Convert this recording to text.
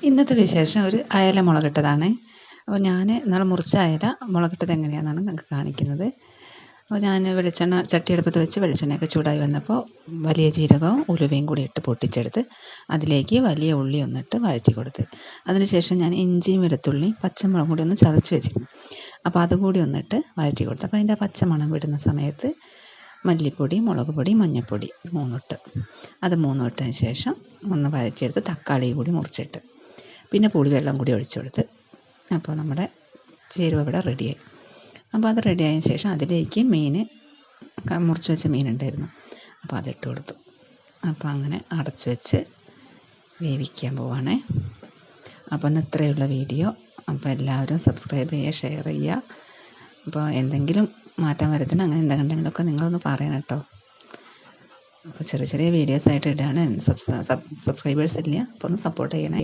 ഇന്നത്തെ വിശേഷം ഒരു അയല മുളകിട്ടതാണ്. അപ്പോൾ ഞാൻ ഇന്നാളെ മുറിച്ച അയല മുളകിട്ടത് എങ്ങനെയാണെന്നാണ് നിങ്ങൾക്ക് കാണിക്കുന്നത്. അപ്പോൾ ഞാൻ വെളിച്ചെണ്ണ ചട്ടിയെടുപ്പത്ത് വെച്ച് വെളിച്ചെണ്ണയൊക്കെ ചൂടായി വന്നപ്പോൾ വലിയ ജീരകവും ഉലുവയും കൂടി ഇട്ട് പൊട്ടിച്ചെടുത്ത് അതിലേക്ക് വലിയ ഉള്ളി ഒന്നിട്ട് വഴറ്റി കൊടുത്ത്, അതിനുശേഷം ഞാൻ ഇഞ്ചിയും വെളുത്തുള്ളിയും പച്ചമുളകും കൂടി ഒന്ന് ചതച്ച് വെച്ചിരുന്നു. അപ്പോൾ അതുകൂടി ഒന്നിട്ട് വഴറ്റി കൊടുത്ത്, അപ്പോൾ അതിൻ്റെ പച്ചമണം വിടുന്ന സമയത്ത് മല്ലിപ്പൊടി, മുളക് പൊടി, മഞ്ഞൾപ്പൊടി അത് മൂന്നും ഇട്ടതിന് ശേഷം ഒന്ന് വഴറ്റിയെടുത്ത് തക്കാളി കൂടി മുറിച്ചിട്ട് പിന്നെ പുളിവെള്ളം കൂടി ഒഴിച്ചു കൊടുത്ത്, അപ്പോൾ നമ്മുടെ ചേരുവ ഇവിടെ റെഡിയായി. അപ്പോൾ അത് റെഡിയായതിന് ശേഷം അതിലേക്ക് മുറിച്ച് വെച്ച മീനുണ്ടായിരുന്നു, അപ്പോൾ അതിട്ട് കൊടുത്തു. അപ്പോൾ അങ്ങനെ അടച്ചു വെച്ച് വേവിക്കാൻ പോവാണേ. അപ്പോൾ ഇന്ന് ഇത്രയുള്ള വീഡിയോ. അപ്പോൾ എല്ലാവരും സബ്സ്ക്രൈബ് ചെയ്യുക, ഷെയർ ചെയ്യുക. അപ്പോൾ എന്തെങ്കിലും മാറ്റം വരുത്തണം, അങ്ങനെ എന്തെങ്കിലുമൊക്കെ നിങ്ങളൊന്ന് പറയണം കേട്ടോ. അപ്പോൾ ചെറിയ ചെറിയ വീഡിയോസായിട്ട് ഇടുകയാണ്. സബ്സ്ക്രൈബേഴ്സ് ഇല്ല, അപ്പോൾ ഒന്ന് സപ്പോർട്ട് ചെയ്യണേ.